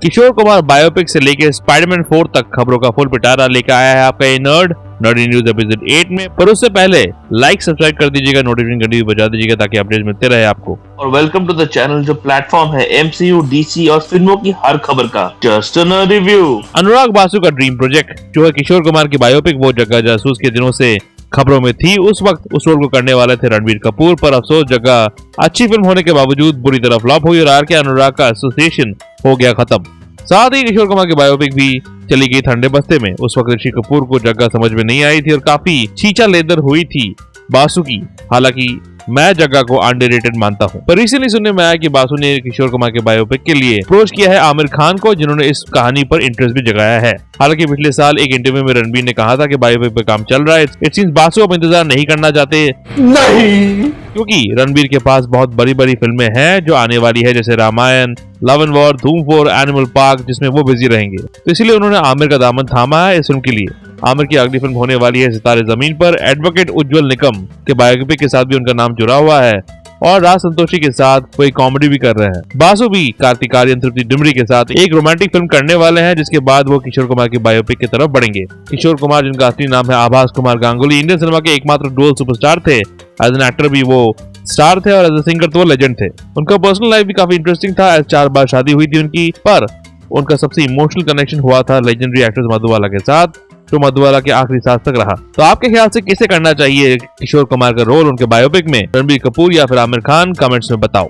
Kishore Kumar biopic से लेकर Spiderman 4 तक खबरों का फुल पिटारा लेकर आया है आपका ये नर्डी न्यूज एपिसोड 8 में। पर उससे पहले लाइक सब्सक्राइब कर दीजिएगा, नोटिफिकेशन घंटी भी बजा दीजिएगा ताकि अपडेट मिलते रहे आपको। और वेलकम टू द चैनल जो प्लेटफॉर्म है एमसीयू, डीसी और फिल्मों की हर खबर का जस्ट अ रिव्यू। अनुराग बासु का ड्रीम प्रोजेक्ट जो है किशोर कुमार की बायोपिक, वो जग्गा जासूस के दिनों से खबरों में थी। उस वक्त उस रोल को करने वाले थे रणबीर कपूर, पर अफसोस जग्गा अच्छी फिल्म होने के बावजूद बुरी तरह फ्लॉप हुई और आर के अनुराग का एसोसिएशन हो गया खत्म। साथ ही किशोर कुमार की बायोपिक भी चली गई ठंडे बस्ते में। उस वक्त ऋषि कपूर को जग्गा समझ में नहीं आई थी और काफी छींचा लेदर हुई थी बासु की। हालांकि मैं जग्गा को अंडररेटेड मानता हूं, पर रिसेंटली सुनने में आया कि बासु ने किशोर कुमार के बायोपिक के लिए अप्रोच किया है आमिर खान को, जिन्होंने इस कहानी पर इंटरेस्ट भी जगाया है। हालांकि पिछले साल एक इंटरव्यू में रणबीर ने कहा था कि बायोपिक पर काम चल रहा है। इट सीम्स बासु अब इंतजार नहीं करना चाहते नहीं, क्योंकि रणबीर के पास बहुत बड़ी बड़ी फिल्में हैं जो आने वाली है, जैसे रामायण, लव एंड वॉर, धूम 4, एनिमल पार्क, जिसमें वो बिजी रहेंगे। तो इसलिए उन्होंने आमिर का दामन थामा है इस फिल्म के लिए। आमिर की अगली फिल्म होने वाली है सितारे जमीन पर। एडवोकेट उज्जवल निकम के बायोपिक के साथ भी उनका नाम जुड़ा हुआ है और राज संतोषी के साथ कोई कॉमेडी भी कर रहे हैं। बासु भी कार्तिक आर्यन, तृप्ति डिमरी के साथ एक रोमांटिक फिल्म करने वाले हैं, जिसके बाद वो किशोर कुमार की बायोपिक की तरफ बढ़ेंगे। किशोर कुमार, जिनका असली नाम है आभास कुमार गांगुली, इंडियन सिनेमा के एकमात्र डुअल सुपरस्टार थे। एज एन एक्टर भी वो स्टार थे और एज ए सिंगर तो वो लेजेंड थे। उनका पर्सनल लाइफ भी काफी इंटरेस्टिंग था। 4 बार शादी हुई थी उनकी, पर उनका सबसे इमोशनल कनेक्शन हुआ था लेजेंडरी एक्ट्रेस मधुबाला के साथ, जो मधुबाला के आखिरी सांस तक रहा। तो आपके ख्याल से किसे करना चाहिए किशोर कुमार का रोल उनके बायोपिक में, रणबीर कपूर या फिर आमिर खान? कमेंट्स में बताओ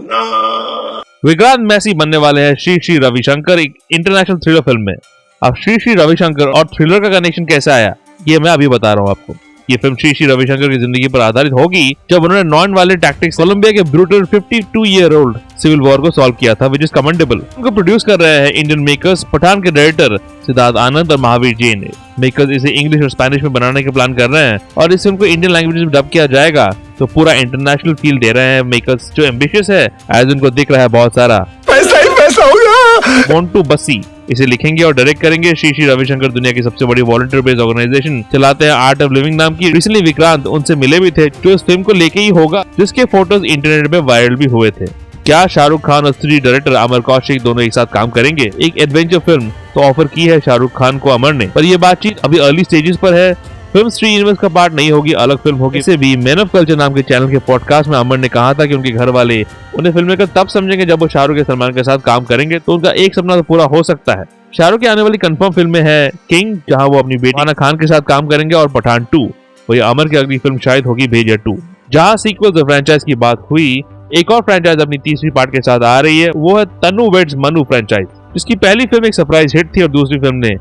ना। विक्रांत मैसी बनने वाले हैं श्री रविशंकर एक इंटरनेशनल थ्रिलर फिल्म में। अब श्री रविशंकर और थ्रिलर का कनेक्शन कैसे आया, ये मैं अभी बता रहा हूँ आपको। ये फिल्म श्री रविशंकर की जिंदगी पर आधारित होगी, जब उन्होंने नॉन वायलेंट टैक्टिक्स कोलंबिया के ब्रूटल 52-year-old सिविल वॉर को सॉल्व किया था, विच इज कमेंडेबल। उनको प्रोड्यूस कर रहे हैं इंडियन मेकर्स। पठान के डायरेक्टर सिद्धार्थ आनंद और महावीर जैन। मेकर्स इसे इंग्लिश और स्पेनिश में बनाने के प्लान कर रहे हैं और इस फिल्म को इंडियन लैंग्वेज में डब किया जाएगा, तो पूरा इंटरनेशनल फील दे रहे हैं मेकर्स, जो एम्बिशियस है एज उनको दिख रहा है बहुत सारा पैसा ही पैसा होगा। मोंटू बस्सी इसे लिखेंगे और डायरेक्ट करेंगे। श्री रविशंकर दुनिया की सबसे बड़ी वॉलंटियर बेस्ड ऑर्गेनाइजेशन चलाते हैं, आर्ट ऑफ लिविंग नाम की। रिसेंटली विक्रांत उनसे मिले भी थे, जो इस फिल्म को लेके ही होगा, जिसके फोटोज इंटरनेट में वायरल भी हुए थे। क्या शाहरुख खान और स्त्री डायरेक्टर अमर कौशिक दोनों एक साथ काम करेंगे एक एडवेंचर फिल्म? तो ऑफर की है शाहरुख खान को अमर ने, पर यह बातचीत अभी अर्ली स्टेजेस पर है। फिल्म स्त्री यूनिवर्स का पार्ट नहीं होगी, अलग फिल्म होगी। इसे भी मैन ऑफ कल्चर नाम के चैनल के पॉडकास्ट में अमर ने कहा था कि उनके घर वाले उन्हें फिल्म मेकर तब समझेंगे जब वो शाहरुख के सलमान के साथ काम करेंगे, तो उनका एक सपना तो पूरा हो सकता है। शाहरुख की आने वाली कंफर्म फिल्में है किंग, जहां वो अपनी बेटी आना खान के साथ काम करेंगे, और पठान 2। वही अमर की अगली फिल्म शायद होगी भेजा 2। जहां सीक्वल्स और फ्रेंचाइज की बात हुई, एक और फ्रेंचाइज अपनी तीसरी पार्ट के साथ आ रही है, वो है तनु वेड्स मनु फ्रेंचाइज, जिसकी पहली फिल्म एक सरप्राइज हिट थी और दूसरी फिल्म ने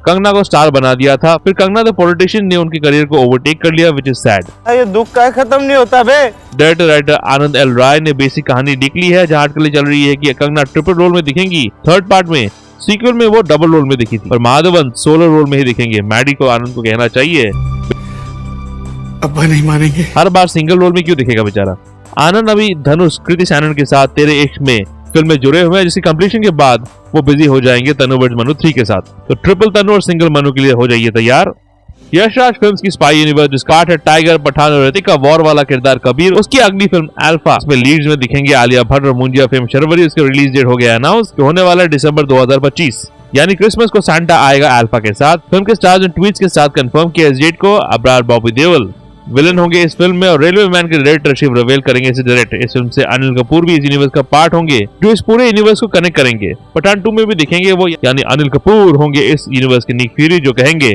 कंगना को स्टार बना दिया था। फिर कंगना द पॉलिटिशियन ने उनके करियर को ओवरटेक कर लिया, विच इज सैड। ये दुख का खत्म नहीं होता बे। डायरेक्टर राइटर आनंद एल राय ने बेसिक कहानी लिख ली है, जहां अटकलें चल रही है कि कंगना ट्रिपल रोल में दिखेंगी थर्ड पार्ट में। सीक्वल में वो डबल रोल में दिखी थी, पर माधवन सोलो रोल में ही दिखेंगे। मैडी को आनंद को कहना चाहिए अब्बा नहीं मानेंगे, हर बार सिंगल रोल में क्यों दिखेगा बेचारा। आनंद अभी धनुष कृति सैनन के साथ तेरे इश्क में फिल्म में जुड़े हुए हैं, जिसकी कंप्लीशन के बाद वो बिजी हो जाएंगे तनु वेड्स मनु 3 के साथ। तो ट्रिपल तनु और सिंगल मनु के लिए हो जाइए तैयार। यश राज फिल्म्स की स्पाई यूनिवर्स जिसका है टाइगर, पठान और ऋतिक का वॉर वाला किरदार कबीर, उसकी अगली फिल्म अल्फा, इसमें लीड्स में दिखेंगे आलिया भट्ट और मुंजिया फेम शर्वरी। उसके रिलीज डेट हो गया अनाउंस, होने वाला है दिसंबर 2025, यानी क्रिसमस को सांता आएगा अल्फा के साथ। फिल्म के स्टार्स ने ट्वीट्स के साथ कंफर्म किया इस डेट को। अब्रार बॉबी देओल विलन होंगे इस फिल्म में, और रेलवे मैन के डायरेक्टर शिव रवेल करेंगे इसे डायरेक्ट। इस फिल्म से अनिल कपूर भी इस यूनिवर्स का पार्ट होंगे, जो इस पूरे यूनिवर्स को कनेक्ट करेंगे। पठान 2 में भी दिखेंगे वो, यानी अनिल कपूर होंगे इस यूनिवर्स के निक फ्यूरी, जो कहेंगे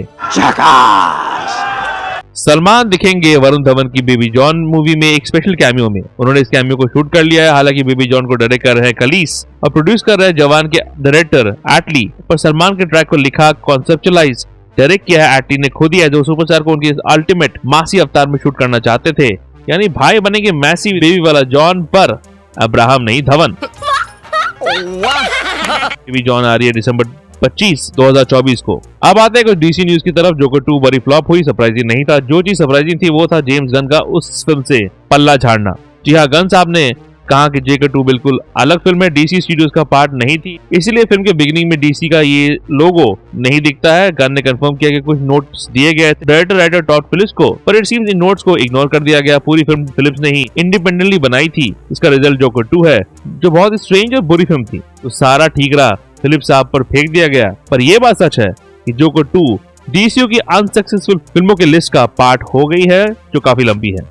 सलमान दिखेंगे वरुण धवन की बेबी जॉन मूवी में एक स्पेशल कैमियो में। उन्होंने इस कैमियो को शूट कर लिया है। हालांकि बेबी जॉन को डायरेक्ट कर रहे हैं कलीस और प्रोड्यूस कर रहे हैं जवान के डायरेक्टर एटली, पर सलमान के ट्रैक को लिखा, कॉन्सेप्चुअलाइज, डायरेक्ट किया है एटली ने खुद ही है, जो सुपरस्टार को उनकी अल्टीमेट मासी अवतार में शूट करना चाहते थे। यानी भाई बनेंगे मैसी बेबी वाला जॉन, पर अब्राहम नहीं धवन। बेबी जॉन आ रही है दिसंबर 25, 2024 को। अब आते हैं कुछ डीसी न्यूज की तरफ। जोकर 2 बड़ी फ्लॉप हुई, सरप्राइजिंग नहीं था। जो चीज सरप्राइजिंग थी वो था जेम्स गन का उस फिल्म से पल्ला झाड़ना। जी हाँ, गन साहब ने कहा कि जेकर 2 बिल्कुल अलग फिल्म है, डीसी स्टूडियोज का पार्ट नहीं थी, इसीलिए फिल्म के बिगिनिंग में डीसी का ये लोगो नहीं दिखता है। गन ने कंफर्म किया कि कुछ नोट्स दिए गए थे डायरेक्टर राइटर टॉड फिलिप्स को, पर इट सीम्स इन नोट्स को इग्नोर कर दिया गया। पूरी फिल्म फिलिप्स ने ही इंडिपेंडेंटली बनाई थी। इसका रिजल्ट जोकर 2 है, जो बहुत ही स्ट्रेंज और बुरी फिल्म थी। तो सारा ठीक रहा, फिलिप्स साहब पर फेंक दिया गया। पर यह बात सच है कि जोकर 2 डीसीयू की अनसक्सेसफुल फिल्मों की लिस्ट का पार्ट हो गई है, जो काफी लंबी है।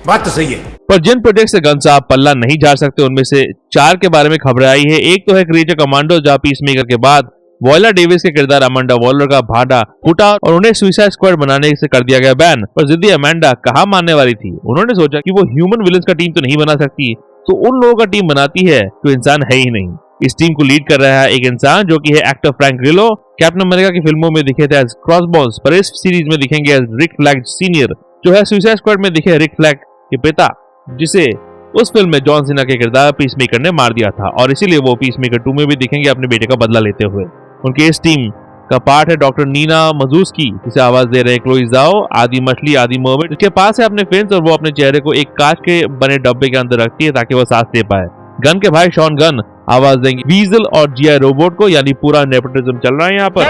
बात तो सही है। पर जिन प्रोजेक्ट से गन साहब पल्ला नहीं झाड़ सकते, उनमें से 4 के बारे में खबर आई है। एक तो है क्रिएचर कमांडो, जहां पीसमेकर के बाद वॉयला डेविस के किरदार अमांडा वॉलर का भाड़ा फूटा और उन्हें सुसाइड स्क्वाड बनाने से कर दिया गया बैन। पर जिद्दी अमांडा कहां मानने वाली थी। उन्होंने सोचा कि वो ह्यूमन विलन्स का टीम तो नहीं बना सकती, तो उन लोगों का टीम बनाती है जो इंसान है ही नहीं। इस टीम को लीड कर रहा है एक इंसान जो कि है actor Frank Grillo. Captain America की फिल्मों में दिखे थे एज क्रॉसबोन्स, पर इस सीरीज में दिखेंगे एज रिक फ्लैग सीनियर, जो है सुसाइड स्क्वाड में दिखे रिक फ्लैग के पिता, जिसे उस फिल्म में जॉन सीना के किरदार पीसमेकर ने मार दिया था, और इसीलिए वो पीसमेकर 2 में भी दिखेंगे अपने बेटे का बदला लेते हुए। उनके इस टीम का पार्ट है डॉक्टर नीना मजूस्की, जिसे आवाज दे रहे हैं क्लोई ज़ाओ, आदि मछली आदि मर्मेड। इसके पास है अपने फिन्स और वो अपने चेहरे को एक कांच के बने डब्बे के अंदर रखती है ताकि वो सांस ले पाए। गन के भाई शॉन गन आवाज देंगे वीजल और जीआई रोबोट को, यानी पूरा नेपोटिज्म चल रहा है यहाँ पर।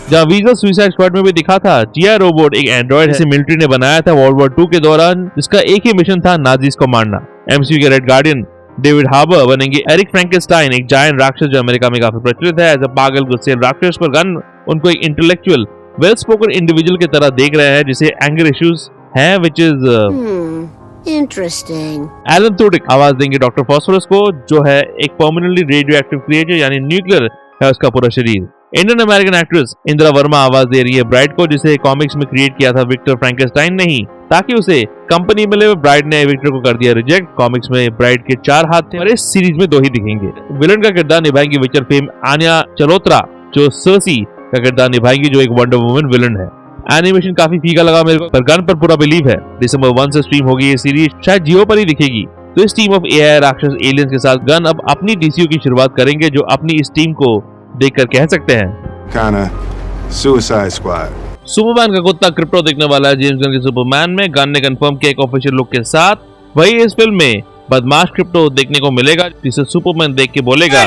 जहाँ वीजल सुसाइड स्क्वाड में भी दिखा था, जीआई रोबोट एक एंड्रॉइड जिसे मिलिट्री ने बनाया था वर्ल्ड वॉर 2 के दौरान, जिसका एक ही मिशन था नाजीज को मारना। एमसीयू के रेड गार्डियन डेविड हार्बर बनेंगे एरिक फ्रैंकेनस्टाइन, एक जायंट राक्षस जो अमेरिका में काफी प्रचलित है एज अ पागल गुस्से राक्षस। पर गन उनको एक इंटेलेक्चुअल वेल स्पोकन इंडिविजुअल की तरह देख रहे हैं जिसे एंगर इश्यूज हैं, विच इज इंटरेस्टिंग। एलन तुडिक आवाज देंगे डॉक्टर फॉस्फोरस को, जो है एक परमानेंटली रेडियो एक्टिव क्रिएचर, यानी न्यूक्लियर है उसका पूरा शरीर। Indian American actress Indira Verma आवाज दे रही है ब्राइड को, जिसे कॉमिक्स में क्रिएट किया था विक्टर फ्रैंकेनस्टाइन ने ही, ताकि उसे कंपनी मिले। ब्राइड ने विक्टर को कर दिया रिजेक्ट। कॉमिक्स में ब्राइड के 4 हाथ थे और इस सीरीज में 2 ही दिखेंगे। विलन का किरदार निभाएंगी विचर फेम आन्या चलोत्रा, जो सर्सी का किरदार निभाएंगी, जो एक वंडर वुमन विलन है। एनिमेशन काफी फीका लगा मेरे को, पर गन पर पूरा बिलीव है। दिसंबर 1 से स्ट्रीम होगी ये सीरीज, शायद जियो पर ही दिखेगी। तो इस टीम ऑफ एआई राक्षस एलियंस के साथ गन अब अपनी डीसीयू की शुरुआत करेंगे, जो अपनी इस टीम को देखकर कह सकते हैं Kinda Suicide Squad. सुपरमैन का कुत्ता क्रिप्टो दिखने वाला है जेम्स गन के सुपरमैन में। गन ने कंफर्म किया एक ऑफिशियल लुक के साथ। वही इस फिल्म में बदमाश क्रिप्टो देखने को मिलेगा, जिसे सुपरमैन देख के बोलेगा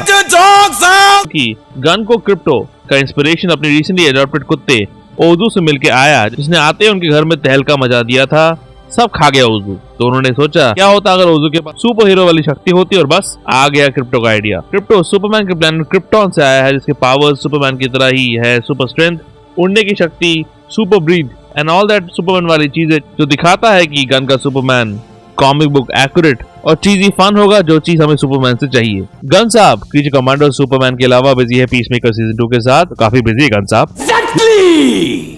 कि गन को क्रिप्टो का इंस्पिरेशन अपने रिसेंटली एडॉप्टेड कुत्ते ओजू से मिलके आया, जिसने आते ही उनके घर में तहलका मचा दिया था। सब खा गया ओजू। तो उन्होंने सोचा क्या होता अगर ओजू के पास सुपर हीरो वाली शक्ति होती, और बस आ गया क्रिप्टो का आइडिया। क्रिप्टो सुपरमैन के प्लैनेट क्रिप्टॉन से आया है, जिसके पावर्स सुपरमैन की तरह ही है, सुपर स्ट्रेंथ, उड़ने की शक्ति, super breath and all that Superman वाली चीजें, जो दिखाता है कि गन का सुपरमैन कॉमिक बुक एक्यूरेट और चीजी फन होगा, जो चीज हमें सुपरमैन से चाहिए। गन साहब क्रीचर कमांडो सुपरमैन के अलावा बिजी है पीसमेकर सीजन 2 के साथ। काफी बिजी है गन साहब।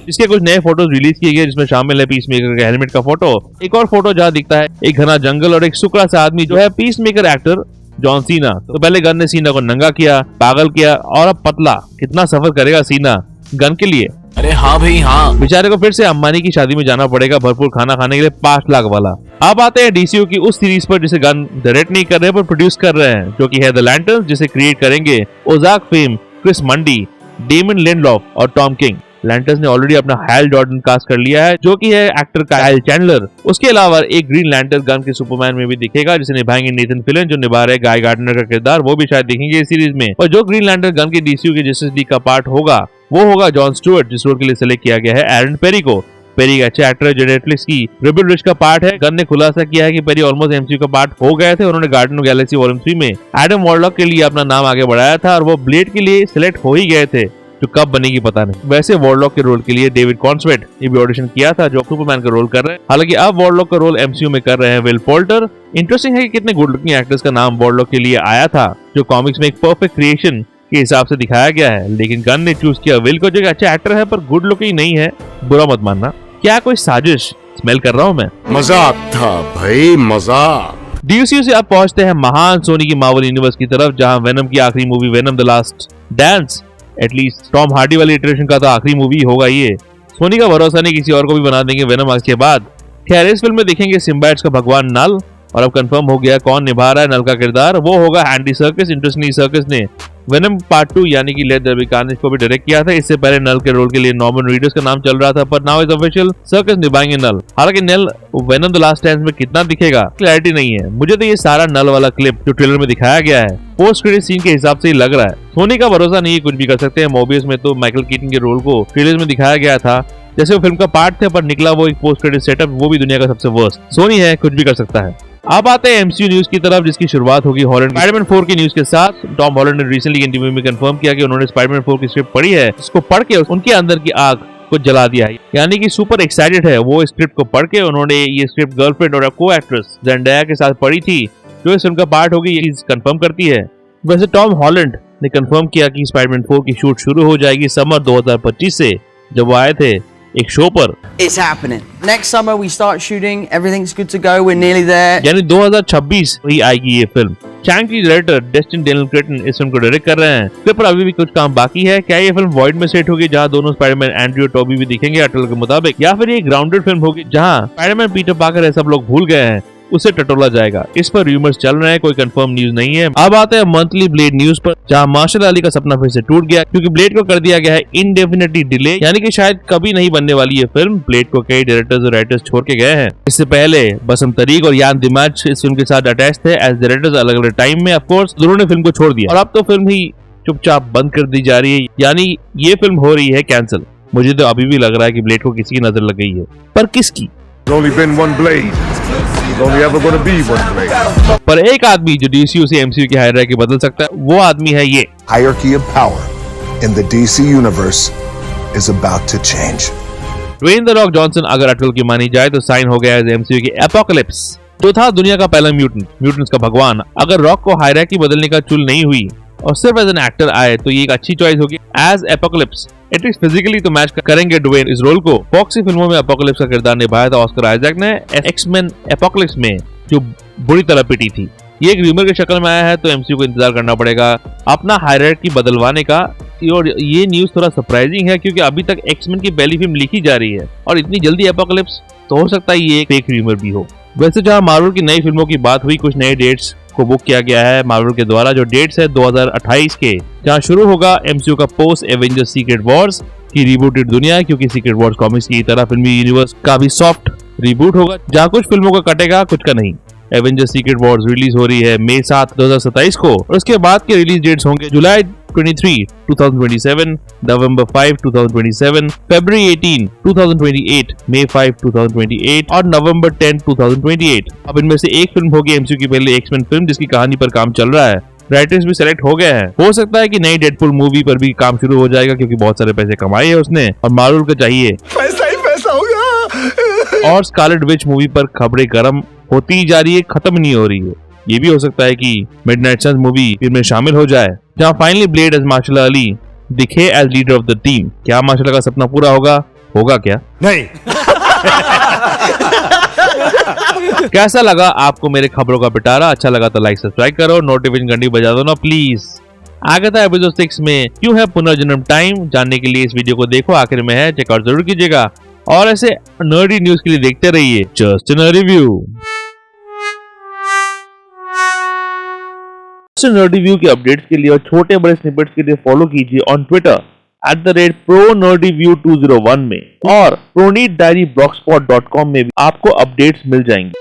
इसके कुछ नए फोटोज रिलीज किए गए, जिसमें शामिल है पीसमेकर के हेलमेट का फोटो, एक और फोटो जहाँ दिखता है एक घना जंगल और एक सुकड़ा सा आदमी, जो है पीसमेकर एक्टर जॉन सीना। तो पहले गन ने सीना को नंगा किया, पागल किया, और अब पतला। कितना सफर करेगा सीना गन के लिए। अरे हाँ भाई हाँ। बेचारे को फिर से अंबानी की शादी में जाना पड़ेगा भरपूर खाना खाने के लिए 5 लाख वाला। अब आते हैं डीसीयू की उस सीरीज पर जिसे गन डायरेक्ट नहीं कर रहे पर प्रोड्यूस कर रहे हैं, जो कि है द लैंटर्न्स, जिसे क्रिएट करेंगे ओजाक फेम क्रिस मंडी, डेमन लिंडलॉफ और टॉम किंग। लैंटर्न्स ने ऑलरेडी अपना हायल जॉर्डन कास्ट कर लिया है, जो कि है एक्टर काइल चैंडलर। उसके अलावा एक ग्रीन लैंटर्न गन के सुपरमैन में भी दिखेगा, जिसे निभाएंगे नेथन फिलन, जो निभा रहे गाय गार्डनर का किरदार। वो भी शायद दिखेंगे इस सीरीज में। और जो ग्रीन लैंटर्न गन के डीसीयू के जस्टिस लीग का पार्ट होगा, वो होगा जॉन स्टुअर्ट, जिस रोल के लिए सिलेक्ट किया गया है एरन पेरी को। पेरी एक अच्छे एक्टर है जो नेटफ्लिक्स की रिबल रिच का पार्ट है। गन ने खुलासा किया है कि पेरी ऑलमोस्ट एमसीयू का पार्ट हो गए थे। उन्होंने गार्डियन ऑफ गैलेक्सी वॉल्यूम 3 में एडम वॉरलॉक के लिए अपना नाम आगे बढ़ाया था, और वो ब्लेड के लिए सिलेक्ट हो ही गए थे, जो कब बनेगी पता नहीं। वैसे वॉरलॉक के रोल के लिए डेविड कॉन्सवेट ने भी ऑडिशन किया था, जो सुपरमैन का रोल कर रहे हैं। हालांकि अब वॉरलॉक का रोल एमसीयू में कर रहे हैं विल पोल्टर। इंटरेस्टिंग है कि कितने गुड लुकिंग एक्टर्स का नाम वॉरलॉक के लिए आया था, जो कॉमिक्स में एक परफेक्ट क्रिएशन के हिसाब से दिखाया गया है। लेकिन गन ने चूज किया विल को, जो एक अच्छा एक्टर है पर गुड लुकिंग नहीं है। बुरा मत मानना। क्या कोई साजिश स्मेल कर रहा हूँ मैं? मजाक था भाई, मजाक। डीसीयू से अब पहुंचते हैं महान सोनी की मार्वल यूनिवर्स की तरफ, जहां वेनम की आखिरी movie venom the last dance, at least Tom Hardy वाली इटरेशन का तो आखिरी मूवी होगा ये। सोनी का भरोसा नहीं, किसी और को भी बना देंगे वेनम आज के बाद। खैर इस फिल्म में देखेंगे सिम्बाइट्स का भगवान नल, और अब कंफर्म हो गया कौन निभा रहा है नल का किरदार। वो होगा एंडी सर्किस। इंटरेस्टिंगली सर्किस ने वेनम पार्ट 2 यानी कि लेट देयर बी कार्नेज को भी डायरेक्ट किया था। इससे पहले नल के रोल के लिए नॉर्मन रीडर्स का नाम चल रहा था, पर नाउ इज ऑफिशियल, सर्कस निभाएंगे नल। हालांकि नल वेनम द लास्ट डांस में कितना दिखेगा क्लैरिटी नहीं है। मुझे तो ये सारा नल वाला क्लिप जो ट्रेलर में दिखाया गया है पोस्ट क्रेडिट सीन के हिसाब से ही लग रहा है। सोनी का भरोसा नहीं है, कुछ भी कर सकते हैं। मोबियस में तो माइकल कीटन के रोल को ट्रेलर में दिखाया गया था जैसे वो फिल्म का पार्ट थे, पर निकला वो एक पोस्ट क्रेडिट सेटअप, वो भी दुनिया का सबसे वर्स्ट। सोनी है, कुछ भी कर सकता है। अब आते हैं एमसीयू न्यूज की तरफ, जिसकी शुरुआत होगी हॉलैंड स्पाइडरमैन 4 की न्यूज के साथ। टॉम हॉलैंड ने रिसेंटली इंटरव्यू में कंफर्म किया कि उन्होंने स्पाइडरमैन 4 की स्क्रिप्ट पढ़ी है, जिसको पढ़ के उनके अंदर की आग को जला दिया है, यानी कि सुपर एक्साइटेड है वो स्क्रिप्ट को पढ़ के। उन्होंने ये स्क्रिप्ट गर्लफ्रेंड और को एक्ट्रेस जेंडाया के साथ पढ़ी थी, जो इस फिल्म का पार्ट होगी, ये चीज कंफर्म करती है। वैसे टॉम हॉलैंड ने कंफर्म किया कि स्पाइडरमैन 4 की शूट शुरू हो जाएगी समर 2025 से, जब वो आए थे एक शो पर। It's happening. Next summer we start shooting. Everything's good to go. We're nearly there. यानी 2026 ही आएगी ये फिल्म। Shang Chi director Destin Daniel Cretton इस फिल्म को डायरेक्ट कर रहे हैं। फिर पर अभी भी कुछ काम बाकी है। क्या ये फिल्म वॉइड में सेट होगी जहां दोनों स्पाइडरमैन एंड्रयू और टोबी भी दिखेंगे अटल के मुताबिक, या फिर ये ग्राउंडेड फिल्म होगी जहां स्पाइडरमैन पीटर पार्कर है सब लोग भूल गए हैं, उसे टटोला जाएगा। इस पर रूमर्स चल रहे हैं, कोई कंफर्म न्यूज नहीं है। अब आते हैं मंथली ब्लेड न्यूज पर, जहां मार्शल अली का सपना फिर से टूट गया, क्योंकि ब्लेड को कर दिया गया है इंडेफिनिटली डिले, यानी कि शायद कभी नहीं बनने वाली ये फिल्म। ब्लेड को कई डायरेक्टर्स और राइटर्स छोड़ के गए हैं। इससे पहले बसम तरीक और यान दिमाग इस फिल्म के साथ अटैच थे एज डायरेक्टर्स अलग अलग टाइम में। ऑफकोर्स दोनों ने फिल्म को छोड़ दिया और अब तो फिल्म ही चुपचाप बंद कर दी जा रही है, यानी ये फिल्म हो रही है कैंसिल। मुझे तो अभी भी लग रहा है कि ब्लेड को किसी की नजर लग गई है, पर किसकी? There's only been one blade. There's only ever going to be one blade. पर एक आदमी जो डीसीयू से एमसीयू की हायरार्की बदल सकता है, वो आदमी है ये। Hierarchy of power in the DC universe is about to change. Dwayne the Rock Johnson अगर अटल की मानी जाए तो साइन हो गया है एमसीयू की एपोकलिप्स, जो था दुनिया का पहला म्यूटेंट्स का भगवान। अगर रॉक को हायरार्की बदलने का चुल नहीं हुई और सिर्फ एज एन एक्टर आए तो ये एक अच्छी चॉइस होगी एज एपोकलिप्स। एटलीस्ट फिजिकली तो मैच करेंगे ड्वेन इस रोल को। फॉक्सी फिल्मों में एपोकलिप्स का किरदार निभाया था ऑस्कर आइजैक ने एक्समैन एपोकलिप्स में, जो बुरी तरह पिटी थी। ये एक रूमर की शक्ल में आया है, तो एमसीयू को इंतजार करना पड़ेगा अपना हायरार्की बदलवाने का। और ये न्यूज थोड़ा सरप्राइजिंग है, क्योंकि अभी तक एक्समैन की पहली फिल्म लिखी जा रही है और इतनी जल्दी एपोकलिप्स, तो हो सकता है ये एक फेक रूमर भी हो। वैसे जहां मार्वल की नई फिल्मों की बात हुई, कुछ नए डेट्स को बुक किया गया है मार्वल के द्वारा। जो डेट्स है 2028 के, जहां शुरू होगा एमसीयू का पोस्ट एवेंजर्स सीक्रेट वॉर्स की रिबूटेड दुनिया, क्योंकि सीक्रेट वॉर्स कॉमिक्स की तरह फिल्मी यूनिवर्स का भी सॉफ्ट रिबूट होगा, जहां कुछ फिल्मों का कटेगा कुछ का नहीं। एवेंजर्स सीक्रेट वॉर्स रिलीज हो रही है मई 7, 2027 को, और उसके बाद के रिलीज डेट्स होंगे जुलाई 23, 2027, नवंबर 5, 2027, फरवरी 18, 2028, मई 5, 2028 और नवंबर 10, 2028। अब इनमें से एक फिल्म होगी एमसीयू की पहली एक्समैन फिल्म, जिसकी कहानी पर काम चल रहा है। राइटर्स भी सेलेक्ट हो गए हैं। हो सकता है कि नई डेडपुल मूवी पर भी काम शुरू हो जाएगा, क्योंकि बहुत सारे पैसे कमाए हैं उसने और मार्वल को चाहिए पैसा ही पैसा होगा। और स्कारलेट विच मूवी पर खबरें गर्म होती ही जा रही है, खत्म नहीं हो रही है। ये भी हो सकता है कि मिडनाइट सन्स मूवी फिल्म में शामिल हो जाए, जहां finally Blade as Mahershala Ali दिखे as leader of the team. क्या मार्शल का सपना पूरा होगा क्या? नहीं। कैसा लगा आपको मेरे खबरों का पिटारा? अच्छा लगा तो लाइक सब्सक्राइब करो, नोटिफिकेशन घंटी बजा दो ना प्लीज। आगे था एपिसोड 6 में क्यों है पुनर्जन्म टाइम, जानने के लिए इस वीडियो को देखो, आखिर में है, चेकआउट जरूर कीजिएगा और ऐसे नर्डी न्यूज के लिए देखते रहिए just in review. Nerdy view के अपडेट्स के लिए और छोटे बड़े स्निपेट्स के लिए फॉलो कीजिए ऑन ट्विटर @ProNerdyView201 में, और ProNeedDiaryBlogspot.com में भी आपको अपडेट्स मिल जाएंगे।